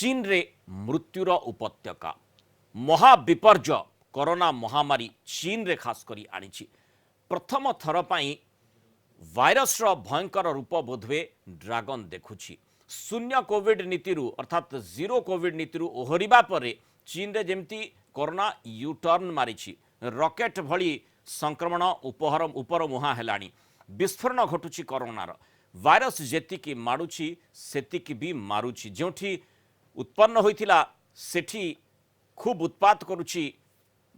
चीन रे मृत्युर उपत्यका महाविपर्य कोरोना महामारी चीन रे खास करी आनी प्रथम थर पाई भाइरस भयंकर रूप बोधवे ड्रागन देखुछि शून्य कोविड नीति अर्थात जीरो कोविड नीति ओहरिबा परे चीन रे जेमती कोरोना यूटर्न मारिछि रॉकेट भली संक्रमण उपर मुहा हेलानी विस्फोरण घटुछि कोरोनार भाइरस जेतिकी माडुछि सेतिकी भी मारुछि जोठी उत्पन्न होइथिला सेठी खूब उत्पात करुछि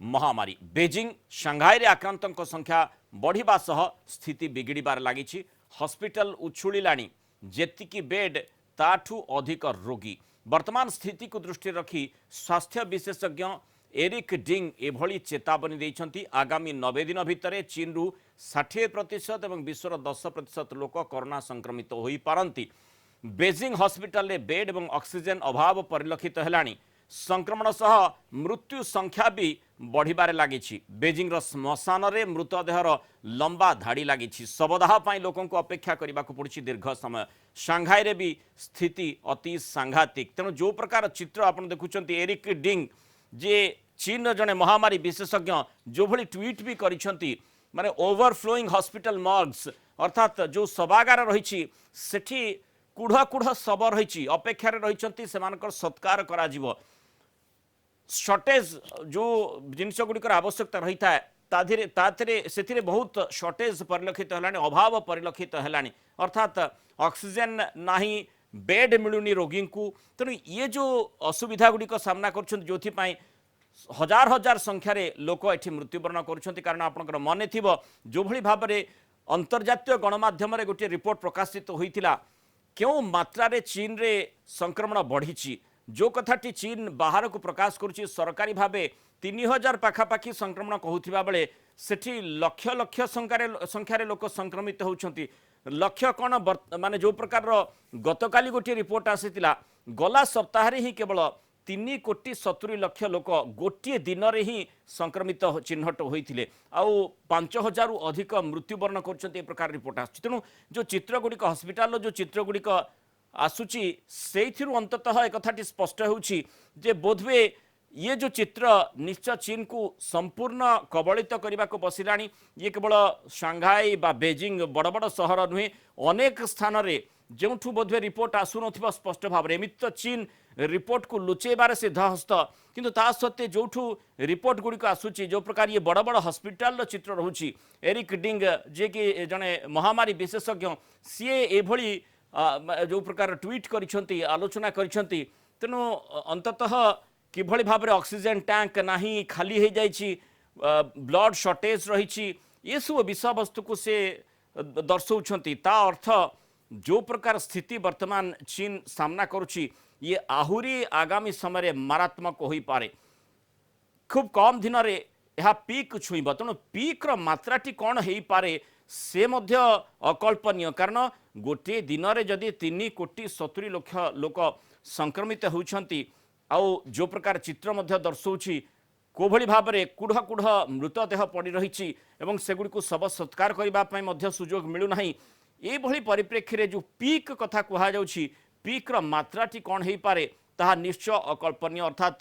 महामारी बेजिंग शांघाई रे आक्रांतों संख्या बढ़िबा सह स्थिति बिगिड़बार लागिछि हॉस्पिटल उछुळिलाणी जेतिकी बेड ताठू अधिक रोगी वर्तमान स्थिति को दृष्टि रखी स्वास्थ्य विशेषज्ञ एरिक डिंग एभली चेतावनी देइछंती आगामी 90 दिन भितर चीन रु 60% और विश्वर 10% लोक कोरोना संक्रमित होई पारंती बेजिंग हॉस्पिटल रे बेड और ऑक्सीजन अभाव परिलक्षित हेलाणी संक्रमण सह मृत्यु संख्या भी बढ़िबारे लागिछि बेजिंग रो श्मशान रे मृतदेहर लंबा धाड़ी लागिछि शवदाह पाई लोकों को अपेक्षा करने को पड़ुछि दीर्घ समय शांघाई रे भी स्थिति अति सांघातिक तेणु जो प्रकार चित्र आपण देखुछंती एरिक डिंग जे चीन जने महामारी विशेषज्ञ जो भली ट्वीट भी करिछंती माने ओवरफ्लोइंग हॉस्पिटल मॉर्ग्स अर्थात जो सभागार रही सेठी कुढ़ कुढ़ शव रही अपेक्षा रही सेमानकर सत्कार करा जीवो शॉर्टेज जो जिनस गुड़िकर आवश्यकता रही था बहुत शॉर्टेज परिलक्षित है अभाव परिलक्षित है अर्थात ऑक्सीजन नाही बेड मिलूनी रोगी को तेणु ये जो असुविधा गुड़िक सामना कर हजार हजार संख्यार लोक ये मृत्युवरण कारण आपंकर मन थी जो भाव में अंतर्जातीय गणमाध्यम गोटे रिपोर्ट प्रकाशित होता क्यों मात्रा रे चीन रे संक्रमण बढ़ी जो कथाटी चीन बाहर को प्रकाश करुच्ची सरकारी भाव 3000 पाखापाखि संक्रमण कहूथिबा बेले सेठी लक्ष लक्ष संख्यार लोक संक्रमित होउछंती लक्ष्य कौन माने जो प्रकार गतकाली गोटे रिपोर्ट आसीतिला गला सप्ताह ही केवल 3,70,00,000 लोक गोटे दिन रे ही संक्रमित चिन्हट होइथिले आउ 5,000 रु अधिक मृत्युवरण करछंती ए प्रकार रिपोर्ट आसछि तेणु जो चित्र गुड़िक हॉस्पिटल जो चित्र गुड़िक आसुची सेइथिरु अंततः एक कथाटी स्पष्ट होउछि जे बोधवे ये जो चित्र निश्चय चीन को संपूर्ण कबलित करने को बसिलानी ये केवल शांघाई बा बेजिंग बड़ बड़ सहर नुहे अनेक स्थान रे जोठू बोधवे रिपोर्ट आसुन स्पष्ट भाव एमित तो चीन रिपोर्ट को लुचेबार सिद्धहस्त किंतु ता सत्ते जोठू रिपोर्ट गुड़िक आसूची जो प्रकार ये बड़ बड़ हॉस्पिटल चित्र रोची एरिक डिंग जे कि जने महामारी विशेषज्ञ सी एभली जो प्रकार ट्वीट करिसेंती आलोचना करिसेंती तेणु अंततः किभली भाव में ऑक्सीजन टैंक नहीं खाली हो जाइए ब्लड शॉर्टेज रही ये सब विषय वस्तु को से दर्शाउछंती ता अर्थ जो प्रकार स्थिति वर्तमान चीन सामना करुच्ची ये आहुरी आगामी समय मारात्मक हो पारे खूब कम दिन रे यह पीक छुईब तेणु पीक मात्राटी कौन हो पारे से मध्य अकल्पनीय कारण गोटे दिन रे जदि 3,70,00,000 लोक संक्रमित होउछंती आउ जो प्रकार चित्र मध्य दर्शाउछि कोभली भाव में कुढ़ कुढ़ मृतदेह पड़ रही एवं सेगुड़ी को शव सत्कार करने सुजोग मिलूना ये परिप्रेक्षी रे जो पीक कथा कहुच्छी पीक्र मात्राटी कौन हो पारे ताहा निश्चय अकल्पनीय अर्थात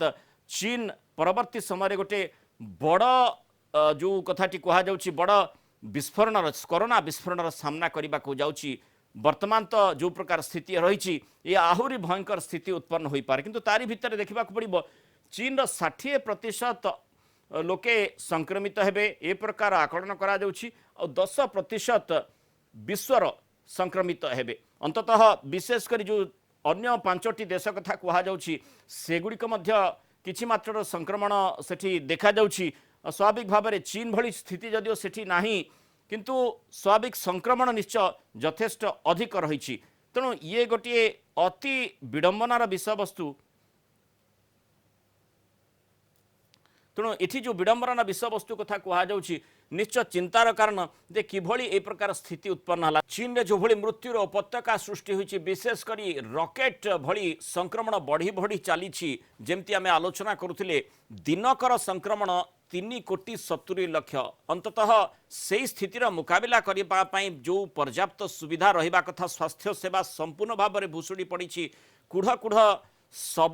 चीन परवर्ती समय गोटे बड़ जो कथाटी कहुच्छी बड़ विस्फोरण कोरोना विस्फोरण सामना करने को जाऊँगी वर्तमान तो जो प्रकार स्थिति रही ये आहुरी भयंकर स्थिति उत्पन्न हो पारे किंतु तारी भितर देखा पड़ो चीन 60% लोके संक्रमित हेबे ए प्रकार आकलन करा जाउछि और 10% विश्वर संक्रमित हेबे अंततः विशेषकर जो अन्य 5टी देश कथा कहा जाउछि सेगुड़िक मध्य किछि मात्र संक्रमण सेठी देखा जाउछि स्वाभाविक भाव में चीन भली स्थिति जदिओ सेठी नाही किंतु स्वाभाविक संक्रमण निश्चय यथेष्ट अधिक रही तेणु ये गोटे अति विडंबनार विषय वस्तु तेणु ये जो विडंबनार विषय वस्तु कथा कहुच्छी निश्चय चिंतार कारण जे किभली ए प्रकार स्थिति उत्पन्न है चीन में जो भली मृत्युर उपत्यका सृष्टि होती विशेषकर रॉकेट भली संक्रमण बढ़ी बढ़ी चली जमती आम आलोचना करुले दिनकर संक्रमण 3,70,00,000 अंततः से स्थितिर मुकाबला करने जो पर्याप्त सुविधा रहा कथा स्वास्थ्य सेवा संपूर्ण भाव में भुशुड़ी पड़ी कुढ़ कुढ़ शब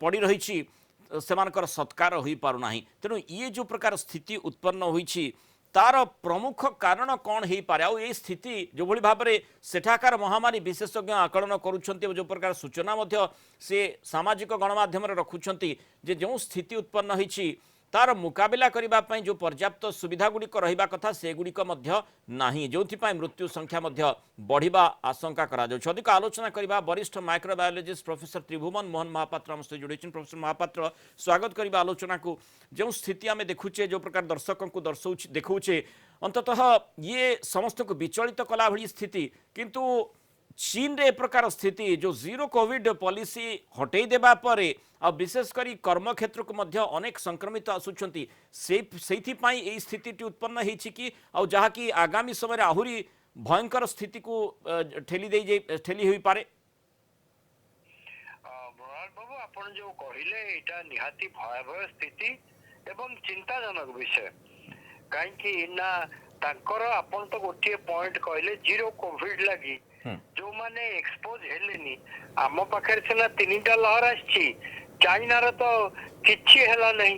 पड़ी रही सेमानकर सत्कार हो पारुना तेणु ये जो प्रकार स्थिति उत्पन्न होईछि तार प्रमुख कारण कौन हो पारे आ ये स्थिति जो भली भाव में सेठाकार महामारी विशेषज्ञ आकलन करुछंती जो प्रकार सूचना मध्य से सामाजिक गणमाध्यम रखुंट जे जो स्थिति उत्पन्न होईछि तार मुकाबिला करने जो पर्याप्त सुविधा गुड़िक रहा कथा से गुड़िक नहीं जो मृत्यु संख्या बढ़िबा आशंका करा अधिक आलोचना करने वरिष्ठ माइक्रोबायोलॉजिस्ट प्रोफेसर त्रिभुवन मोहन महापात्र हम सहित जोड़ी प्रोफेसर महापात्र स्वागत करवा आलोचना को जो स्थिति आम देखुचे जो प्रकार दर्शकों को देखुचे अंततः ये समस्त को विचलित कला भली स्थिति किंतु चीन रे प्रकार स्थिति जो जीरो कोविड पॉलिसी हटई देबा परे आ विशेषकर कर्म क्षेत्र को मध्य अनेक संक्रमित आसुचंती से स्थिति उत्पन्न होती कि आ जहा कि आगामी समय आहुरी भयंकर स्थिति को ठेली हो पारे बाबू आपण जो कहिले एटा निहाती भयावह स्थिति एवं चिंताजनक विषय कहीं ना तांकर आपण तो गोटे पॉइंट कहले जीरो कोविड लगी जो माने एक्सपोज हेलेनी आम पाखे सिना 3टा लहर आछि चाइना रो तो किछि हेला नहीं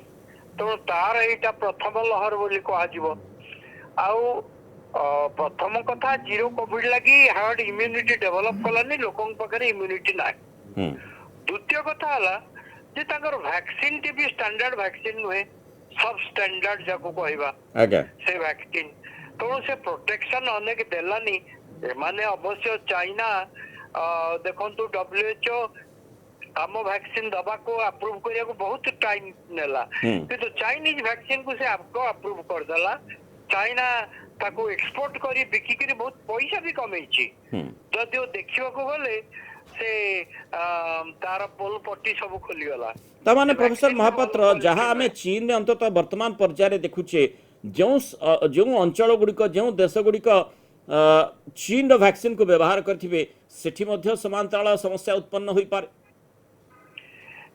तो तार एटा प्रथम लहर बोली कहा जीवो आउ प्रथम कथा जीरो कोविड लगी हार्ड इम्यूनिटी डेवलप कलानी लोकों पाखे इम्यूनिटी ना द्वितीय कथा हला जे ताकर वैक्सीन टी भी स्टैंडर्ड वैक्सीन नुहे सब स्टैंडर्ड जाको कहबा से वैक्सीन तो से प्रोटेक्शन अनेक देलानी माने अवश्य चाइना देखंतु WHO आम वैक्सीन दबा को अप्रूव करिया को बहुत टाइम नेला किंतु चाइनीज वैक्सीन को से आपको अप्रूव कर देला चाइना ताको एक्सपोर्ट करी बिकी करी बहुत पैसा भी कमेइछि जदियो देखिबा को गले से तार पोल पट्टी सब खोली गला ता माने प्रोफेसर महापात्र जहां हमें चीन रे अंततः वर्तमान पर्याय देखुचे जो अंचल गुड़िक जो देश गुड़िक चीन वैक्सीन को व्यवहार करथिबे सेठी मध्य समांतराल समस्या उत्पन्न होई पारे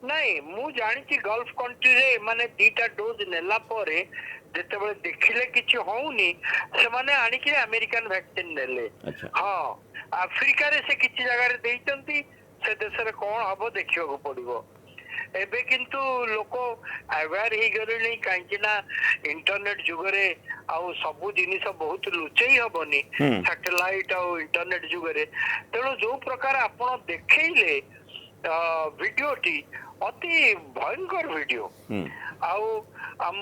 नहीं मु जानि कि गल्फ कंट्री रे माने 2टा डोज नेला परे जेते बेले देखिले किछि होउनी से माने आनी कि अमेरिकन वैक्सीन नेले हां अफ्रीका रे से किछि जगह रे देइतंती से देश रे कोन हबो देखियो को पड़िबो एबे किंतु लोको अवेयर ही गरे कहीं ना इंटरनेट जुगरे आउ सबु जिनिस बहुत लुचेई हबनी सैटेलाइट आउ इंटरनेट जुगरे तेणु जो प्रकार आपण देखैले वीडियोटी अति भयंकर वीडियो आउ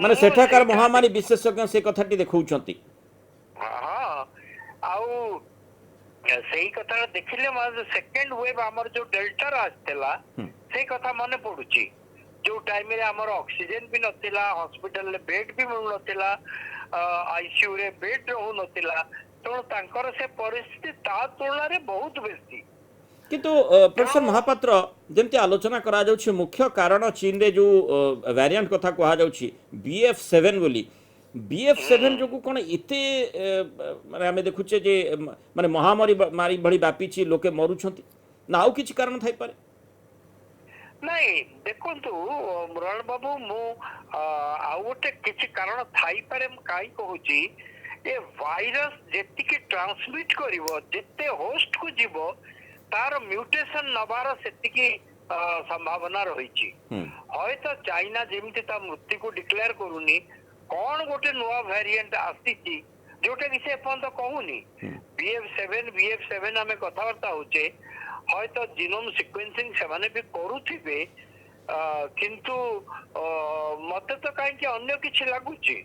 माने सेठाकार महामारी विशेषज्ञ से कथाटी देखौचंती हां आउ सही कथा देखिले सेकेंड वेव हमर जो डेल्टा आस्तेला से कथा मने पडुची जो टाइम रे हमर ऑक्सीजन भी नथिला हॉस्पिटल ले बेड भी मिल नथिला आईसीयू रे बेड रहू नथिला तो तांकर से परिस्थिति ता तुलना रे बहुत बेसी किंतु प्रोफेसर महापात्र जेमती आलोचना करा जाउछि मुख्य कारण चीन रे जो वेरिएंट कथा कहा जाउछि BF7 बोली BF7 जो कौन इते माने हमें देखुचे जे माने महामारी मारी भली व्यापी लोके मरुछंती ना आउ किछि कारण थाई पारे नहीं देखंतु मुरार बाबू मु आउ गोटे किछि कारण थाई पारे म काई कहूची ए वायरस जेतिके ट्रांसमिट करिवो जेते होस्ट को जीवो तार म्यूटेशन नबार सेतिकी संभावना रहिची होय तो चाइना जेमति ता मृत्यु को डिक्लेयर करूनी कौन गोटे नुआ वेरिएंट आसीची जोटे कि से पन तो कहूनी BF7 हमें कथावार्ता होचे होय तो जीनोम सीक्वेंसिंग से माने भी करूथिबे किंतु मते तो काहे कि अन्य किछ लागुची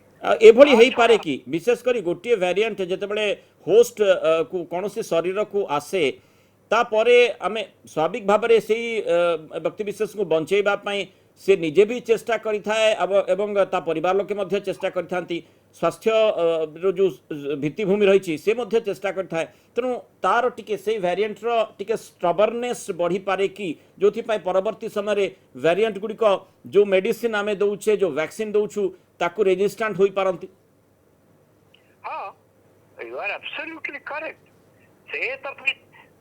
एभली हेई पारे कि विशेष करी गोटे वेरिएंट जते बळे होस्ट को कोनोसी शरीर को आसे ता परे आमे स्वाभाविक भाबरे सेही व्यक्ति विशेष को बंचेबा पई से निजे भी चेष्टा करिथाए एवं ता परिवार लोके मध्य चेष्टा करिथांती स्वास्थ्य जो भित्तिभूमि रही से मध्य चेष्टा करिथाए तेणु तार टिके से वेरिएंट रो टिके स्ट्रबरनेस बढ़ी पारे कि जोथि पई परवर्ती समय रे वेरिएंट गुडिक जो मेडिसिन आमे दउछे जो वैक्सीन दउछु ताकू रेजिस्टेंट होई पारंती हां यू आर एब्सोल्युटली करेक्ट से तो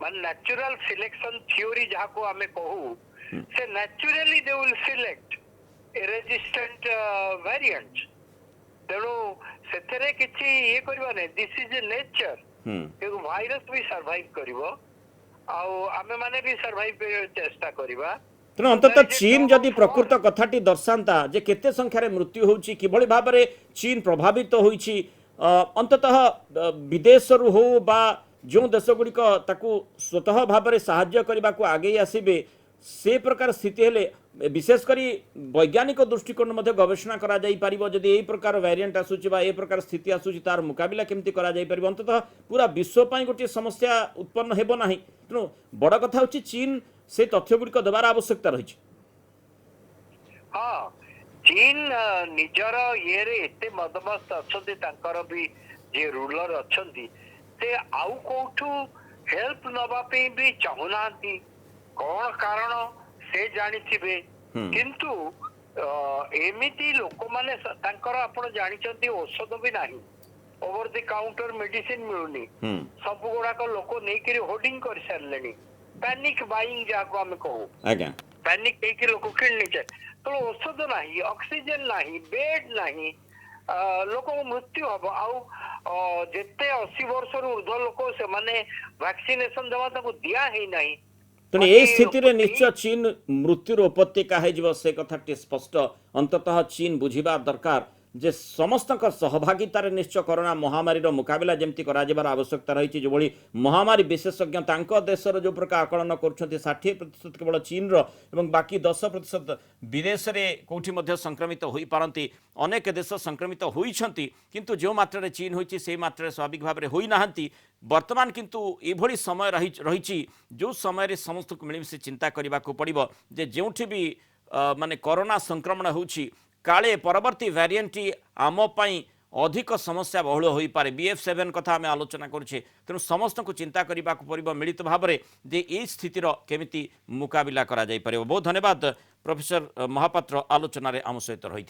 मान नेचुरल सिलेक्शन थ्योरी जाको हमें कहू से naturally they will select a resistant variant तेणु सेथरे किछि ये करबा नै दिस इज ए नेचर एक वायरस भी सर्वाइव करिवो आउ आमे माने भी सर्वाइव चेष्टा करिबा तेणु अंततः चीन जदि प्रकृत कथाटी दर्शाता जे केते संख्यार मृत्यु होउची किभଳି भाबरे चीन प्रभावित होइची अंततः विदेशरू हो बा जो देशगुड़िक ताकू स्वतः भाबरे साहाय्य करने को आगे आसबे से प्रकार स्थिति हेले विशेषकर वैज्ञानिक दृष्टिकोण मध्य गवेषणा करा जाई परिबो जदि एई प्रकार वेरिएंट आसुची बा ए प्रकार स्थिति आसुची तार मुकाबिला केमती करा जाई परिबो अंततः पूरा विश्व पई गोटे समस्या उत्पन्न हेबो नाही तेणु बड़ कथा होची चीन से तथ्य गुड़िक देवार आवश्यकता रही। हाँ चीन निजर ये रे एते मदमस्त अच्छे तांकर भी जे रूलर अच्छे से आउ कोठू हेल्प नबा पे भी चाहूनांती कौन कारण से जानिथिबे किंतु एमिति लोक माने तांकर आपण जानिचंती औषध भी नाही ओवर द काउंटर मेडिसिन मिलुनी सब गुड़ाक लोक नहीं होर्डिंग कर सारे पैनिक बाइंग जाको आम कहू आज्ञा पैनिक नहीं लोक किणनी चाहे तो औषध नाही ऑक्सीजन नाही बेड नाही लोक मृत्यु हम आउ जेते 80 वर्ष ऊर्ध्व लोक से माने वैक्सीनेशन दवा ताको दिया ही नाही तेणु यही स्थिति रे निश्चय चीन मृत्युर उपत्यका हो से कथाटी स्पष्ट अंततः चीन बुझा दरकार जे समस्त सहभागितार निश्चय कोरोना महामारी मुकाबला जमती करार आवश्यकता रही जो भली महामारी विशेषज्ञ देशर जो प्रकार आकलन कर 60% केवल चीन एवं बाकी 10% विदेश में कौटी संक्रमित हो पारती अनेक देश संक्रमित होती किंतु जो मात्रा चीन होती से मात्रा स्वाभाविक भाव में होना वर्तमान किंतु ये समय रही जो समय समस्त को मिलमिशि चिंता करने को पड़ो जे जोठी भी माने कोरोना संक्रमण होची काले परवर्ती वेरिएंट आम पाई अधिक समस्या बहुल हो पारे BF7 कथा आम आलोचना करुचे तेणु समस्त को चिंता करने को पड़ो मिलित भाव में जे ये स्थितिर केमिति मुकाबिला करा जाई पारे। बहुत धन्यवाद प्रोफेसर महापात्र आलोचन आम सहित रही।